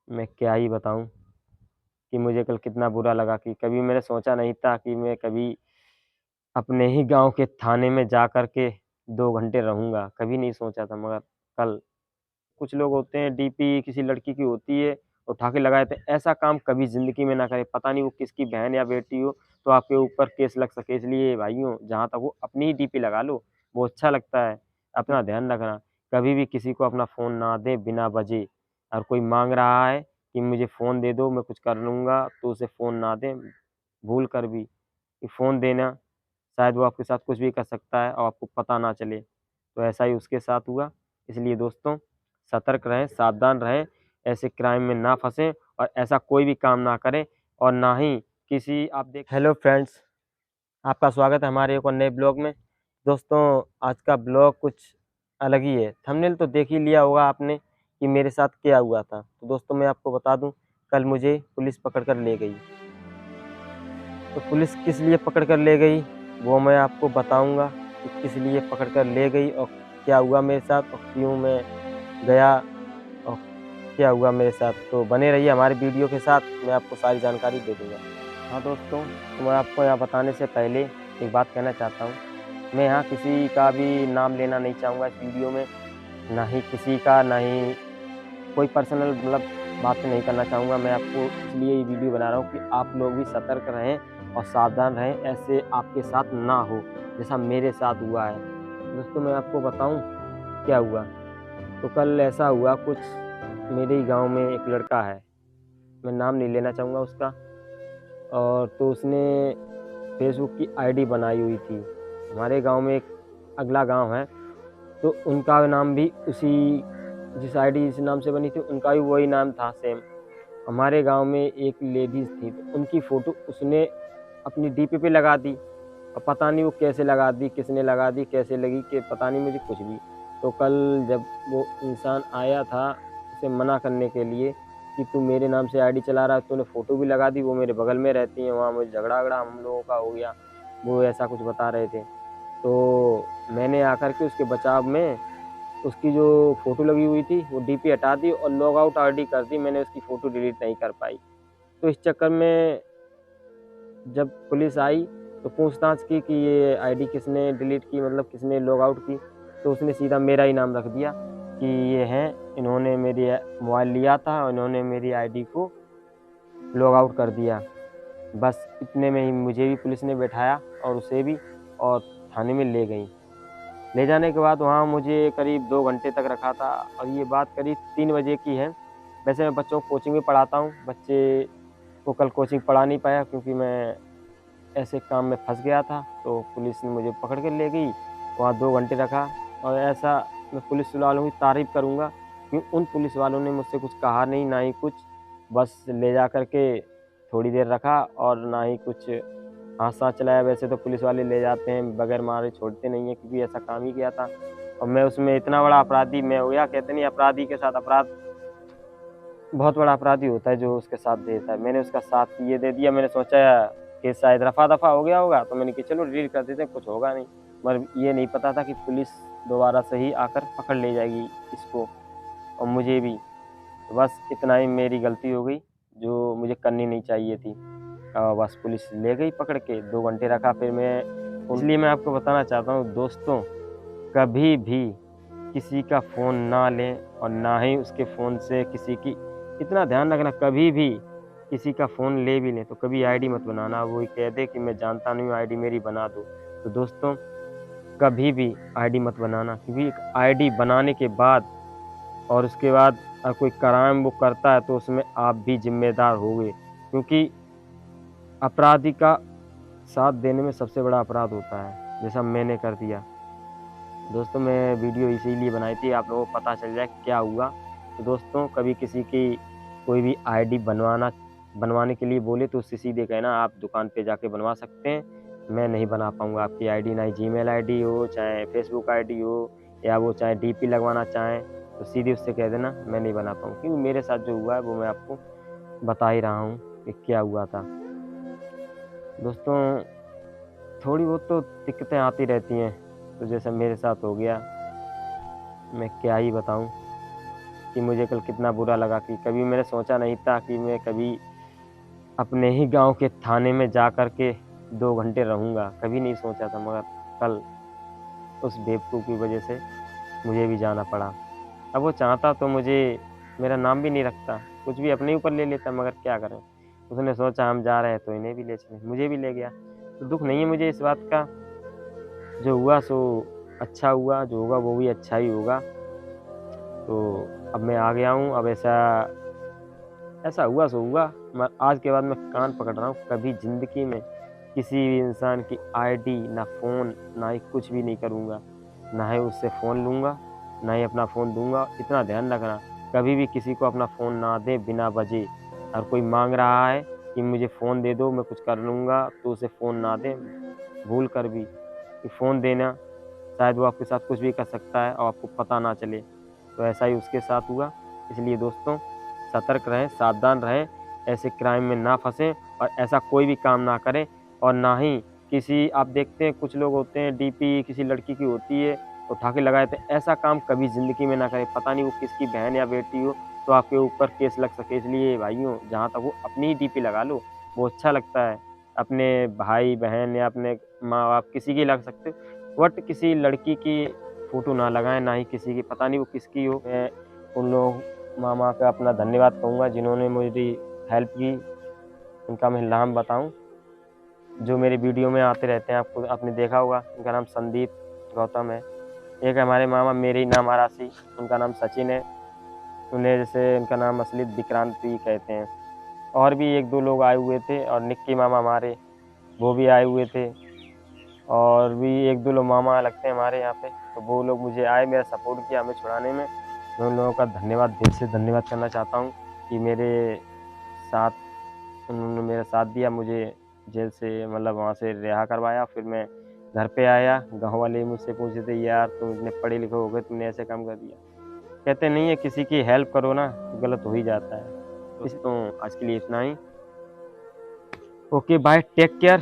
मैं क्या ही बताऊँ कि मुझे कल कितना बुरा लगा कि कभी मैंने सोचा नहीं था कि मैं कभी अपने ही गाँव के थाने में जा कर के 2 घंटे रहूँगा, कभी नहीं सोचा था मगर कल कुछ लोग होते हैं डीपी किसी लड़की की होती है, उठा के लगा देते हैं, ऐसा काम कभी ज़िंदगी में ना करें, पता नहीं वो किसकी बहन या बेटी हो, तो आपके ऊपर केस लग सके इसलिए भाइयों जहाँ तक हो अपनी ही डीपी लगा लो, वो अच्छा लगता है। अपना ध्यान रखना, कभी भी किसी को अपना फ़ोन ना दें बिना वजह और कोई माँग रहा है कि मुझे फ़ोन दे दो मैं कुछ कर लूँगा, तो उसे फ़ोन ना दें, भूल कर भी। कि फ़ोन देना शायद वो आपके साथ कुछ भी कर सकता है और आपको पता ना चले। तो ऐसा ही उसके साथ हुआ। इसलिए दोस्तों सतर्क रहें, सावधान रहें, ऐसे क्राइम में ना फँसें और ऐसा कोई भी काम ना करें और ना ही किसी आप देख हेलो फ्रेंड्स, आपका स्वागत है हमारे एक और नए ब्लॉग में। दोस्तों आज का ब्लॉग कुछ अलग ही है। थंबनेल तो देख ही लिया होगा आपने कि मेरे साथ क्या हुआ था। तो दोस्तों मैं आपको बता दूँ, कल मुझे पुलिस पकड़ कर ले गई। तो पुलिस किस लिए पकड़ कर ले गई, वो मैं आपको बताऊँगा कि किस लिए पकड़ कर ले गई और क्या हुआ मेरे साथ और क्यों मैं गया और क्या हुआ मेरे साथ। तो बने रहिए हमारे वीडियो के साथ, मैं आपको सारी जानकारी दे दूँगा। हाँ दोस्तों, तो मैं आपको यहाँ बताने से पहले एक बात कहना चाहता हूँ। मैं यहाँ किसी का भी नाम लेना नहीं चाहूँगा इस वीडियो में, ना ही किसी का, ना ही कोई पर्सनल बातें नहीं करना चाहूँगा। मैं आपको इसलिए ये वीडियो बना रहा हूँ कि आप लोग भी सतर्क रहें और सावधान रहें, ऐसे आपके साथ ना हो जैसा मेरे साथ हुआ है। दोस्तों मैं आपको बताऊँ क्या हुआ? तो कल ऐसा हुआ कुछ, मेरे ही गाँव में एक लड़का है, मैं नाम नहीं लेना चाहूँगा उसका, और तो उसने फेसबुक की आईडी बनाई हुई थी। हमारे गाँव में एक अगला गाँव है, तो उनका नाम भी उसी जिस आईडी जिस नाम से बनी थी उनका भी वही नाम था सेम। हमारे गाँव में एक लेडीज़ थी, तो उनकी फ़ोटो उसने अपनी डीपी पे लगा दी और पता नहीं वो कैसे लगा दी, किसने लगा दी, कैसे लगी कि पता नहीं मुझे कुछ भी। तो कल जब वो इंसान आया था उसे मना करने के लिए कि तू मेरे नाम से आईडी चला रहा है, तूने फ़ोटो भी लगा दी, वो मेरे बगल में रहती हैं, वहाँ मुझे झगड़ा-वगड़ा हम लोगों का हो गया, वो ऐसा कुछ बता रहे थे। तो मैंने आकर के उसके बचाव में उसकी जो फ़ोटो लगी हुई थी, वो डीपी हटा दी और लॉग आउट आईडी कर दी, मैंने उसकी फ़ोटो डिलीट नहीं कर पाई। तो इस चक्कर में जब पुलिस आई, तो पूछताछ की कि ये आईडी किसने डिलीट की, मतलब किसने लॉग आउट की, तो उसने सीधा मेरा ही नाम रख दिया कि ये हैं, इन्होंने मेरी मोबाइल लिया था और इन्होंने मेरी आईडी को लॉग आउट कर दिया। बस इतने में ही मुझे भी पुलिस ने बैठाया और उसे भी, और थाने में ले गई। ले जाने के बाद वहाँ मुझे करीब 2 घंटे तक रखा था और ये बात करीब 3 बजे की है। वैसे मैं बच्चों को कोचिंग में पढ़ाता हूँ, बच्चे को कल कोचिंग पढ़ा नहीं पाया क्योंकि मैं ऐसे काम में फँस गया था, तो पुलिस ने मुझे पकड़ के ले गई, वहाँ 2 घंटे रखा। और ऐसा मैं पुलिस वालों की तारीफ़ करूँगा कि उन पुलिस वालों ने मुझसे कुछ कहा नहीं, ना ही कुछ, बस ले जा कर के थोड़ी देर रखा और ना ही कुछ हाथ-साथ चलाया। वैसे तो पुलिस वाले ले जाते हैं, बगैर मारे छोड़ते नहीं हैं, क्योंकि ऐसा काम ही किया था और मैं उसमें इतना बड़ा अपराधी मैं हो गया। कहते नहीं अपराधी के साथ अपराध बहुत बड़ा अपराधी होता है जो उसके साथ देता है। मैंने उसका साथ ये दे दिया, मैंने सोचा केस शायद रफ़ा-दफ़ा हो गया होगा, तो मैंने कहा चलो डिलीट कर देते हैं, कुछ होगा नहीं। मगर ये नहीं पता था कि पुलिस दोबारा से ही आकर पकड़ ले जाएगी इसको और मुझे भी। तो बस इतना ही मेरी गलती हो गई, जो मुझे करनी नहीं चाहिए थी। बस पुलिस ले गई पकड़ के, 2 घंटे रखा, फिर मैं इसलिए मैं आपको बताना चाहता हूँ दोस्तों, कभी भी किसी का फ़ोन ना लें और ना ही उसके फ़ोन से किसी की, इतना ध्यान रखना, कभी भी किसी का फ़ोन ले भी लें तो कभी आईडी मत बनाना। वो ये कह दे कि मैं जानता नहीं हूँ, आईडी मेरी बना दो। तो दोस्तों कभी भी आईडी मत बनाना, क्योंकि एक आईडी बनाने के बाद और उसके बाद कोई क्राइम वो करता है तो उसमें आप भी ज़िम्मेदार होंगे, क्योंकि अपराधी का साथ देने में सबसे बड़ा अपराध होता है, जैसा मैंने कर दिया। दोस्तों मैं वीडियो इसीलिए बनाई थी आप लोगों को पता चल जाए क्या हुआ। तो दोस्तों कभी किसी की कोई भी आईडी बनवाने के लिए बोले तो उससे सीधे कहना आप दुकान पे जाके बनवा सकते हैं, मैं नहीं बना पाऊँगा आपकी आईडी, ना ही जीमेल आईडी हो, चाहे फेसबुक आईडी हो या वो चाहे डीपी लगवाना चाहें, तो सीधे उससे कह देना मैं नहीं बना पाऊँ। क्योंकि मेरे साथ जो हुआ है वो मैं आपको बता ही रहा हूँ कि क्या हुआ था। दोस्तों थोड़ी बहुत तो दिक्कतें आती रहती हैं, तो जैसे मेरे साथ हो गया, मैं क्या ही बताऊँ कि मुझे कल कितना बुरा लगा कि कभी मैंने सोचा नहीं था कि मैं कभी अपने ही गाँव के थाने में जा कर के 2 घंटे रहूँगा। कभी नहीं सोचा था मगर कल उस बेवकूफ़ की वजह से मुझे भी जाना पड़ा। अब वो चाहता तो मुझे मेरा नाम भी नहीं रखता, कुछ भी अपने ऊपर ले लेता मगर क्या करें। उसने सोचा हम जा रहे हैं तो इन्हें भी ले चलें, मुझे भी ले गया। तो दुःख नहीं है मुझे इस बात का, जो हुआ सो अच्छा हुआ, जो होगा वो भी अच्छा ही होगा। तो अब मैं आ गया हूँ, अब ऐसा ऐसा हुआ सो हुआ। मैं आज के बाद मैं कान पकड़ रहा हूँ, कभी ज़िंदगी में किसी भी इंसान की आईडी, ना फ़ोन, ना ही कुछ भी नहीं करूँगा। ना ही उससे फ़ोन लूँगा, ना ही अपना फ़ोन दूँगा। इतना ध्यान रखना, कभी भी किसी को अपना फ़ोन ना दें बिना वजह। अगर कोई माँग रहा है कि मुझे फ़ोन दे दो, मैं कुछ कर लूँगा, तो उसे फ़ोन ना दें, भूल कर भी। कि फ़ोन देना, शायद वो आपके साथ कुछ भी कर सकता है और आपको पता ना चले। तो ऐसा ही उसके साथ हुआ। इसलिए दोस्तों सतर्क रहें, सावधान रहें, ऐसे क्राइम में ना फँसें और ऐसा कोई भी काम ना करें। और ना ही किसी, आप देखते हैं कुछ लोग होते हैं डीपी किसी लड़की की होती है, उठा के लगा देते हैं। ऐसा काम कभी ज़िंदगी में ना करें, पता नहीं वो किसकी बहन या बेटी हो, तो आपके ऊपर केस लग सके। इसलिए भाइयों, जहाँ तक हो अपनी ही डीपी लगा लो, वो अच्छा लगता है। अपने भाई-बहन या अपने माँ-बाप किसी की लगा सकते हो, बट किसी लड़की की फ़ोटो ना लगाएँ, ना ही किसी की, पता नहीं वो किसकी हो। मैं उन लोग मामा का अपना धन्यवाद कहूँगा जिन्होंने मेरी हेल्प की, उनका मैं नाम बताऊँ, जो मेरे वीडियो में आते रहते हैं, आपको आपने देखा होगा, उनका नाम संदीप गौतम है। एक हमारे मामा मेरे ही नाम आरासी, उनका नाम सचिन है। उन्हें जैसे उनका नाम असली विक्रांति कहते हैं। और भी 1-2 लोग आए हुए थे और निक्की मामा हमारे, वो भी आए हुए थे। और भी 1-2 लोग मामा लगते हैं हमारे यहाँ पे, तो वो लोग मुझे आए, मेरा सपोर्ट किया हमें छुड़ाने में। मैं उन लोगों का धन्यवाद, दिल से धन्यवाद करना चाहता हूँ कि मेरे साथ उन्होंने मेरा साथ दिया, मुझे जेल से मतलब वहाँ से रिहा करवाया। फिर मैं घर पे आया, गाँव वाले मुझसे पूछ रहे थे, "यार तुम इतने पढ़े लिखे हो गए, तुमने ऐसे काम कर दिया।" कहते नहीं है किसी की हेल्प करो ना, तो गलत हो ही जाता है। दोस्तों आज के लिए इतना ही। Okay bye, take care.